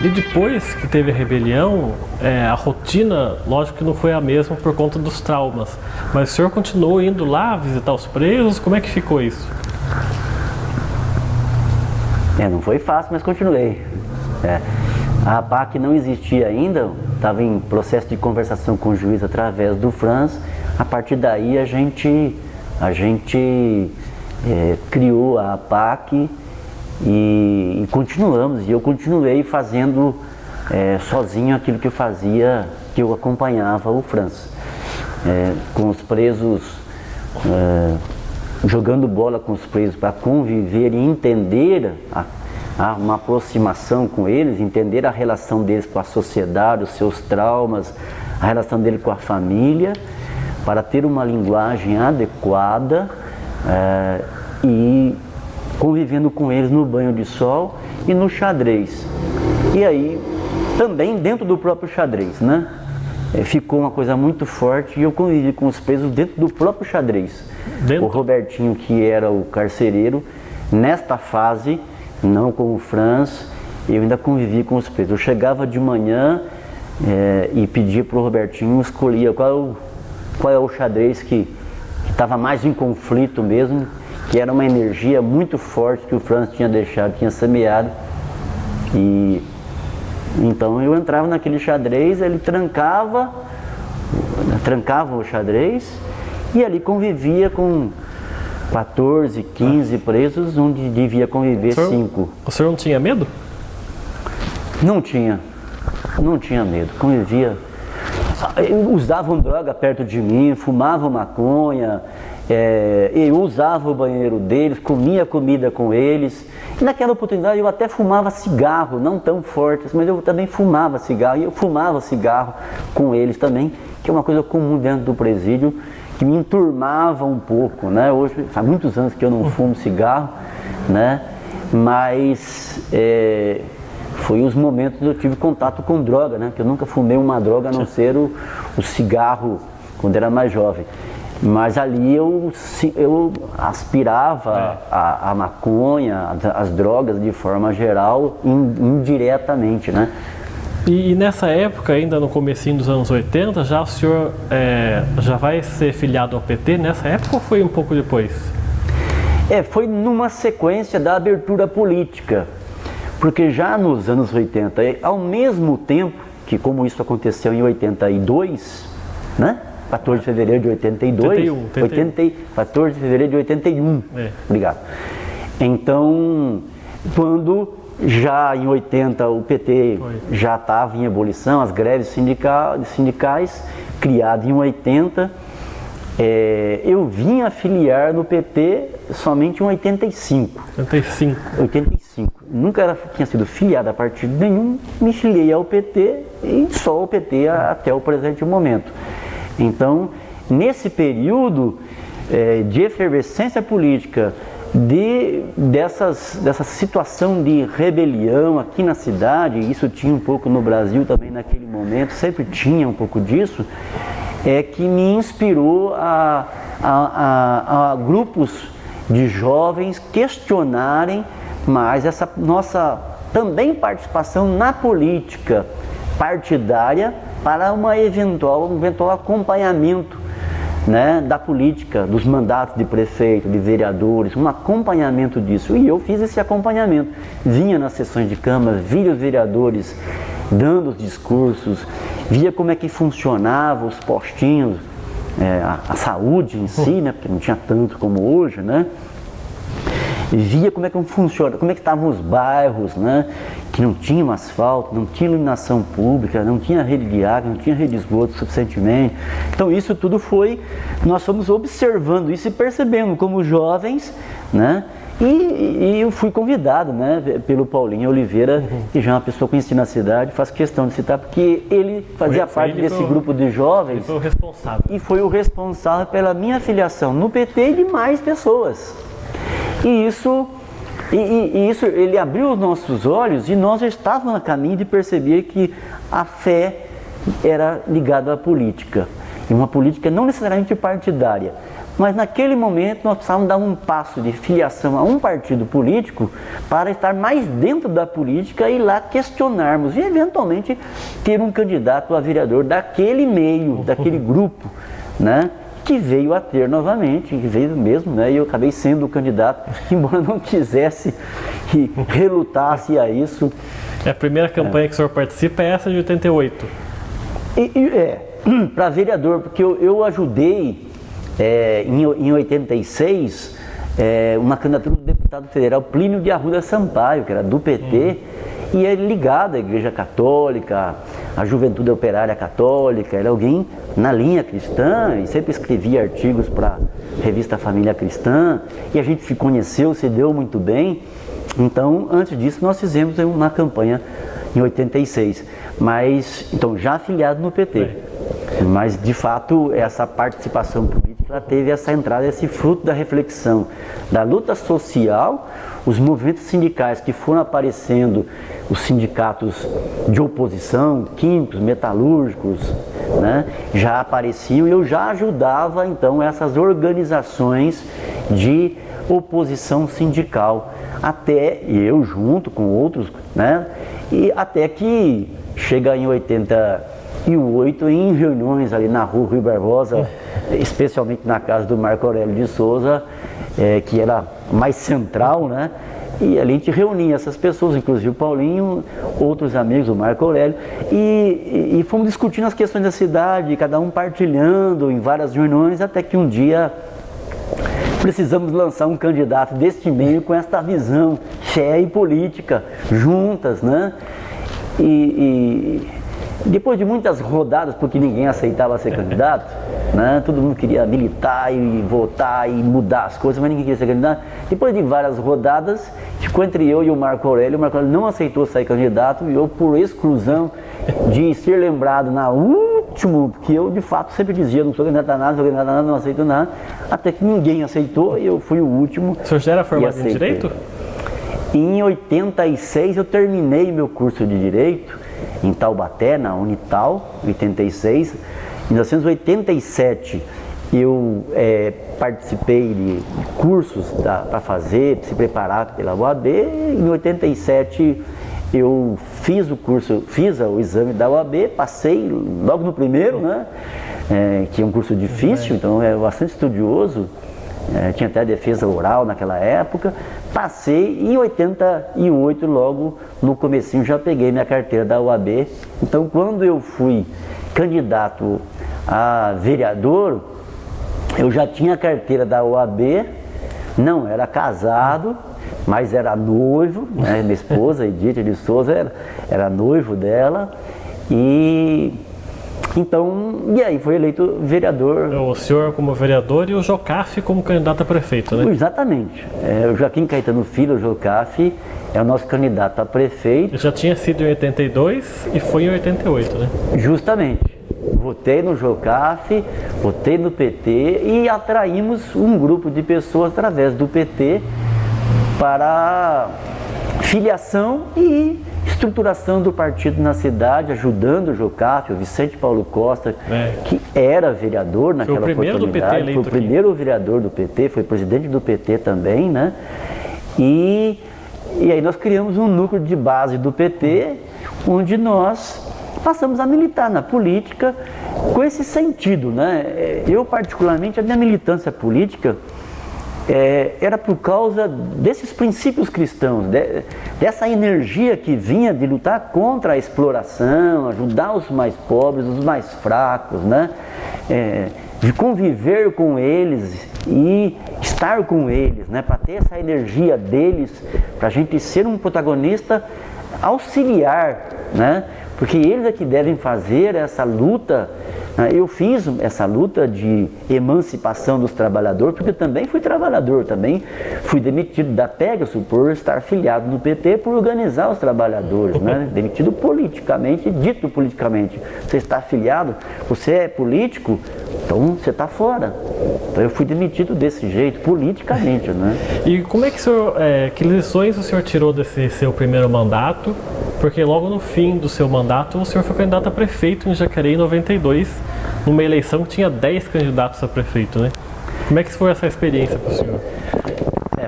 E depois que teve a rebelião, a rotina, lógico que não foi a mesma por conta dos traumas. Mas o senhor continuou indo lá visitar os presos? Como é que ficou isso? Não foi fácil, mas continuei. A APAC não existia ainda, estava em processo de conversação com o juiz através do Franz. A partir daí a gente criou a APAC e continuamos. E eu continuei fazendo sozinho aquilo que eu fazia, que eu acompanhava o Franz. Com os presos, jogando bola com os presos para conviver e entender uma aproximação com eles, entender a relação deles com a sociedade, os seus traumas, a relação dele com a família, para ter uma linguagem adequada e convivendo com eles no banho de sol e no xadrez. E aí, também dentro do próprio xadrez, né? Ficou uma coisa muito forte e eu convivi com os presos dentro do próprio xadrez. O Robertinho, que era o carcereiro, nesta fase, não com o Franz, eu ainda convivi com os presos. Eu chegava de manhã e pedia para o Robertinho, escolhia qual é o xadrez que estava mais em conflito mesmo, que era uma energia muito forte que o Franz tinha deixado, tinha semeado. E então eu entrava naquele xadrez, ele trancava o xadrez e ali convivia com 14, 15 presos, onde devia conviver 5. O senhor não tinha medo? Não tinha medo, convivia. Usavam droga perto de mim, fumavam maconha, eu usava o banheiro deles, comia comida com eles. E naquela oportunidade eu até fumava cigarro, não tão fortes, mas eu também fumava cigarro. E eu fumava cigarro com eles também, que é uma coisa comum dentro do presídio, que me enturmava um pouco, né? Hoje faz muitos anos que eu não fumo cigarro, né? Mas foi os momentos que eu tive contato com droga, né? Que eu nunca fumei uma droga a não ser o cigarro quando era mais jovem. Mas ali eu aspirava a maconha, as drogas de forma geral, indiretamente, né? E nessa época, ainda no comecinho dos anos 80, já o senhor já vai ser filiado ao PT nessa época ou foi um pouco depois? Foi numa sequência da abertura política, porque já nos anos 80, ao mesmo tempo que, como isso aconteceu em 82, né? 14 de fevereiro de 82, 14 de fevereiro de 81, obrigado. Então, quando já em 80 o PT já estava em ebulição, as greves sindicais, criadas em 80, eu vim afiliar no PT somente em 85. 85. Nunca tinha sido filiado a partido nenhum, me filiei ao PT e só ao PT até o presente momento. Então, nesse período de efervescência política, dessa situação de rebelião aqui na cidade, isso tinha um pouco no Brasil também naquele momento, sempre tinha um pouco disso, que me inspirou a grupos de jovens questionarem mais essa nossa também participação na política partidária para um eventual acompanhamento, né, da política, dos mandatos de prefeito, de vereadores, um acompanhamento disso. E eu fiz esse acompanhamento. Vinha nas sessões de Câmara, via os vereadores dando os discursos, via como é que funcionava os postinhos, a saúde em si, né, porque não tinha tanto como hoje, né? Via como é que funciona, como é que estavam os bairros, né, que não tinham asfalto, não tinha iluminação pública, não tinha rede de água, não tinha rede de esgoto suficientemente. Então isso tudo nós fomos observando isso e percebendo como jovens, né, e eu fui convidado, né, pelo Paulinho Oliveira, que já é uma pessoa conhecida na cidade, faço questão de citar, porque ele fazia parte desse grupo de jovens. Ele foi o responsável. E foi o responsável pela minha filiação no PT e de mais pessoas. E isso ele abriu os nossos olhos e nós já estávamos no caminho de perceber que a fé era ligada à política. E uma política não necessariamente partidária, Mas naquele momento nós precisávamos dar um passo de filiação a um partido político para estar mais dentro da política e lá questionarmos e eventualmente ter um candidato a vereador daquele meio, daquele grupo, né? Que veio a ter novamente, que veio mesmo, né? E eu acabei sendo o candidato, embora não quisesse e relutasse a isso. A primeira campanha que o senhor participa é essa de 88? Para vereador, porque eu ajudei em 86 uma candidatura do deputado federal Plínio de Arruda Sampaio, que era do PT, e é ligado à Igreja Católica, à Juventude Operária Católica, era alguém na linha cristã e sempre escrevia artigos para a revista Família Cristã, e a gente se conheceu, se deu muito bem. Então, antes disso, nós fizemos uma campanha em 86, mas então já afiliado no PT. Mas, de fato, essa participação política, ela teve essa entrada, esse fruto da reflexão, da luta social, os movimentos sindicais que foram aparecendo, os sindicatos de oposição, químicos, metalúrgicos, né, já apareciam e eu já ajudava, então, essas organizações de oposição sindical, até eu junto com outros, né, e até que chega em 88, em reuniões ali na rua Rui Barbosa, especialmente na casa do Marco Aurélio de Souza, que era mais central, né? E ali a gente reunia essas pessoas, inclusive o Paulinho, outros amigos, o Marco Aurélio, e fomos discutindo as questões da cidade, cada um partilhando em várias reuniões, até que um dia precisamos lançar um candidato deste meio com esta visão fé e política juntas, né? E depois de muitas rodadas, porque ninguém aceitava ser candidato, né? Todo mundo queria militar e votar e mudar as coisas, mas ninguém queria ser candidato. Depois de várias rodadas, ficou entre eu e o Marco Aurélio não aceitou ser candidato e eu, por exclusão de ser lembrado na última, porque eu de fato sempre dizia, não sou candidato a nada, não aceito nada, até que ninguém aceitou e eu fui o último. O senhor já era formado em Direito? Em 86 eu terminei meu curso de Direito em Taubaté, na Unital, 86. Em 1987 eu participei de cursos para fazer, se preparar pela OAB. Em 87 eu fiz o exame da OAB, passei logo no primeiro, né? Que é um curso difícil, então é bastante estudioso. Tinha até defesa oral naquela época, passei e em 88 logo no comecinho já peguei minha carteira da OAB. Então quando eu fui candidato a vereador, eu já tinha a carteira da OAB, não era casado, mas era noivo, né? Minha esposa, Edith de Souza, era noivo dela, e aí foi eleito vereador. O senhor como vereador e o Jocafe como candidato a prefeito, né? Exatamente. O Joaquim Caetano Filho, o Jocafe, é o nosso candidato a prefeito. Já tinha sido em 82 e foi em 88, né? Justamente. Votei no Jocafe, votei no PT e atraímos um grupo de pessoas através do PT para filiação e estruturação do partido na cidade, ajudando o Jocafe, o Vicente Paulo Costa, que era vereador naquela oportunidade, foi o primeiro vereador do PT, foi presidente do PT também, né? E aí nós criamos um núcleo de base do PT, onde nós passamos a militar na política com esse sentido, né? Eu particularmente, a minha militância política era por causa desses princípios cristãos, dessa energia que vinha de lutar contra a exploração, ajudar os mais pobres, os mais fracos, né? De conviver com eles e estar com eles, né? Para ter essa energia deles, para a gente ser um protagonista auxiliar, né? Porque eles é que devem fazer essa luta. Eu fiz essa luta de emancipação dos trabalhadores, porque eu também fui trabalhador, também fui demitido da Pegasus por estar filiado no PT, por organizar os trabalhadores, né? Demitido politicamente, dito politicamente. Você está afiliado, você é político, então você está fora. Então eu fui demitido desse jeito, politicamente, né? E como é que o senhor, que lições o senhor tirou desse seu primeiro mandato? Porque logo no fim do seu mandato, o senhor foi candidato a prefeito em Jacareí em 92, numa eleição que tinha 10 candidatos a prefeito, né? Como é que foi essa experiência para o senhor?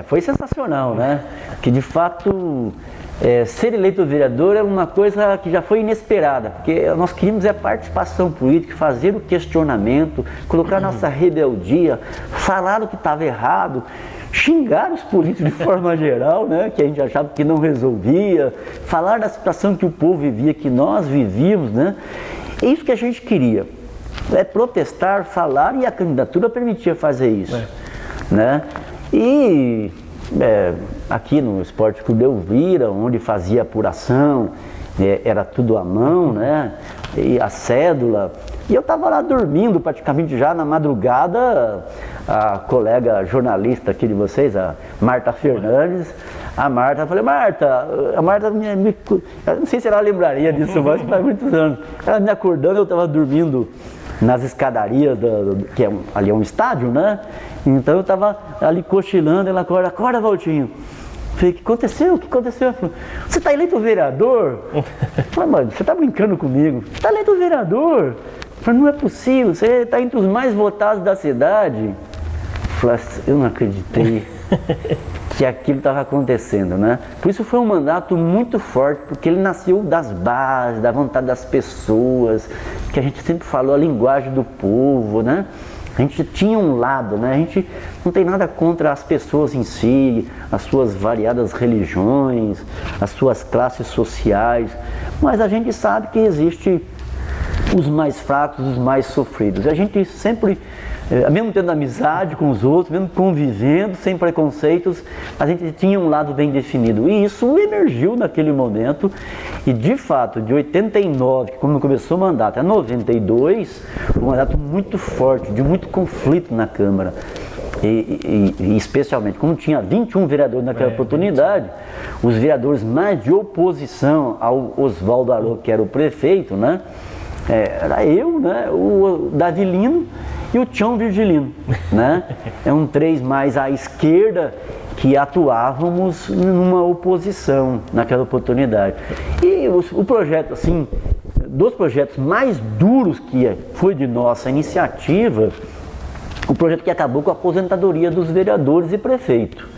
Foi sensacional, né? Que de fato ser eleito vereador é uma coisa que já foi inesperada, porque nós queríamos a participação política, fazer o questionamento, colocar nossa rebeldia, falar o que estava errado, xingar os políticos de forma geral, né? Que a gente achava que não resolvia, falar da situação que o povo vivia, que nós vivíamos, né? É isso que a gente queria, protestar, falar, e a candidatura permitia fazer isso, né? E aqui no Esporte Clube Elvira, onde fazia apuração, era tudo à mão, né? E a cédula. E eu estava lá dormindo praticamente já na madrugada. A colega jornalista aqui de vocês, a Marta Fernandes, eu falei, Marta, a Marta eu não sei se ela lembraria disso, mas faz muitos anos. Ela me acordando, eu estava dormindo nas escadarias, que ali é um estádio, né? Então eu estava ali cochilando, ela acorda Valtinho. Falei, o que aconteceu? Ela falou, você está eleito vereador? Eu falei, mano, você está brincando comigo? Você está eleito vereador? Eu falei, não é possível, você está entre os mais votados da cidade. Eu falei, eu não acreditei que aquilo estava acontecendo, né? Por isso foi um mandato muito forte, porque ele nasceu das bases, da vontade das pessoas, que a gente sempre falou a linguagem do povo, né? A gente tinha um lado, né? A gente não tem nada contra as pessoas em si, as suas variadas religiões, as suas classes sociais, mas a gente sabe que existe os mais fracos, os mais sofridos. E a gente sempre, mesmo tendo amizade com os outros, mesmo convivendo, sem preconceitos, a gente tinha um lado bem definido. E isso emergiu naquele momento. E de fato, de 89, quando começou o mandato, a 92, um mandato muito forte, de muito conflito na Câmara. E especialmente, como tinha 21 vereadores naquela oportunidade, os vereadores mais de oposição ao Oswaldo Aroco, que era o prefeito, né? Era eu, né? O Davi Lino e o Tião Virgilino, né? É um 3 mais à esquerda, que atuávamos numa oposição naquela oportunidade. E o projeto, assim, dos projetos mais duros que foi de nossa iniciativa, o projeto que acabou com a aposentadoria dos vereadores e prefeito.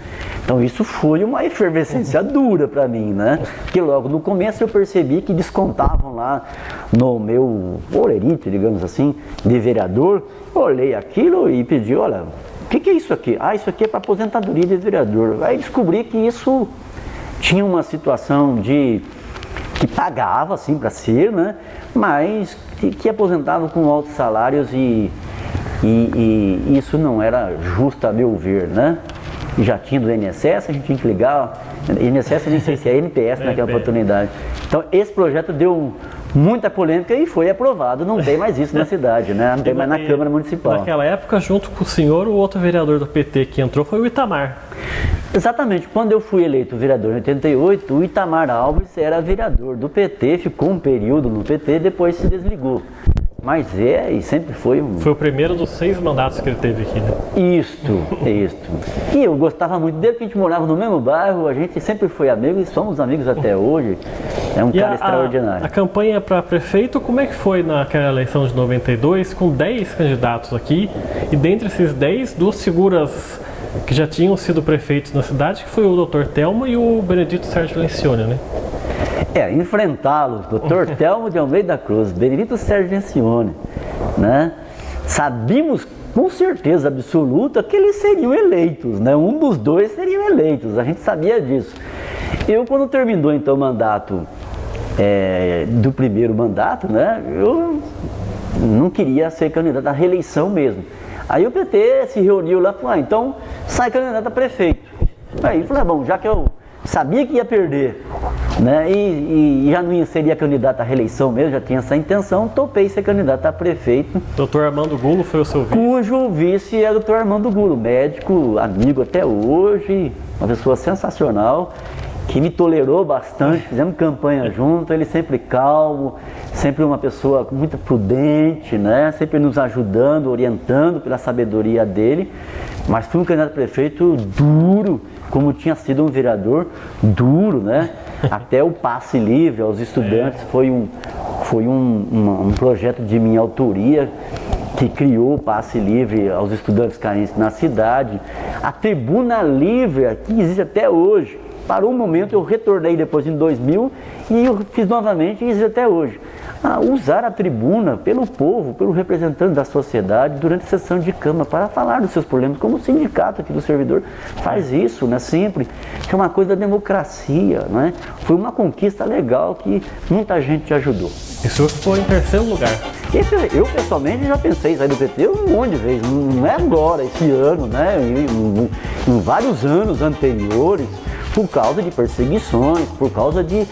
Então isso foi uma efervescência dura para mim, né? Porque logo no começo eu percebi que descontavam lá no meu olerite, digamos assim, de vereador. Eu olhei aquilo e pedi, olha, o que é isso aqui? Ah, isso aqui é para aposentadoria de vereador. Aí descobri que isso tinha uma situação que pagava, assim, para ser, né? Mas que aposentava com altos salários e isso não era justo a meu ver, né? Já tinha do INSS, a gente tinha que ligar, INSS nem sei se é NPS naquela oportunidade. Então esse projeto deu muita polêmica e foi aprovado, não tem mais isso na cidade, né? Não tem mais na Câmara Municipal. Naquela época, junto com o senhor, o outro vereador do PT que entrou foi o Itamar. Exatamente, quando eu fui eleito vereador em 88, o Itamar Alves era vereador do PT, ficou um período no PT e depois se desligou. Mas e sempre foi um... Foi o primeiro dos 6 mandatos que ele teve aqui, né? Isto. E eu gostava muito dele, porque a gente morava no mesmo bairro, a gente sempre foi amigo e somos amigos até hoje. É um cara extraordinário. A campanha para prefeito, como é que foi naquela eleição de 92, com 10 candidatos aqui, e dentre esses 10, 2 figuras que já tinham sido prefeitos na cidade, que foi o Dr. Telmo e o Benedito Sérgio Lencioni, né? Enfrentá-los, Dr. Telmo de Almeida Cruz, Benedito Sérgio Lencioni, né? Sabíamos com certeza absoluta que eles seriam eleitos, né? Um dos dois seriam eleitos, a gente sabia disso. Eu, quando terminou então o mandato, do primeiro mandato, né? Eu não queria ser candidato à reeleição mesmo. Aí o PT se reuniu lá e falou, então sai candidato a prefeito. Aí eu falei, bom, já que eu sabia que ia perder, né? E já não seria candidato à reeleição mesmo, já tinha essa intenção, topei ser candidato a prefeito. Dr. Armando Gulo foi o seu vice? Cujo vice é o Dr. Armando Gulo, médico, amigo até hoje, uma pessoa sensacional, que me tolerou bastante, fizemos campanha junto, ele sempre calmo, sempre uma pessoa muito prudente, né? Sempre nos ajudando, orientando pela sabedoria dele, mas fui um candidato a prefeito duro, como tinha sido um vereador duro, né? Até o passe livre aos estudantes foi um projeto de minha autoria, que criou o passe livre aos estudantes carentes na cidade. A tribuna livre aqui existe até hoje. Parou um momento, eu retornei depois em 2000 e eu fiz novamente e existe até hoje. Usar a tribuna pelo povo, pelo representante da sociedade durante a sessão de Câmara para falar dos seus problemas, como o sindicato aqui do servidor faz isso, né, sempre, que é uma coisa da democracia, né? Foi uma conquista legal que muita gente ajudou. Isso ficou em terceiro lugar. Eu pessoalmente já pensei em sair do PT um monte de vezes, não é agora, esse ano, né? Em vários anos anteriores, por causa de perseguições, por causa de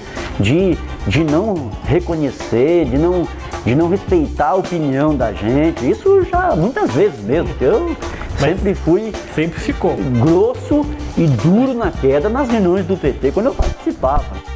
não reconhecer, de não respeitar a opinião da gente. Isso já muitas vezes mesmo, porque eu sempre fui sempre ficou grosso e duro na queda nas reuniões do PT quando eu participava.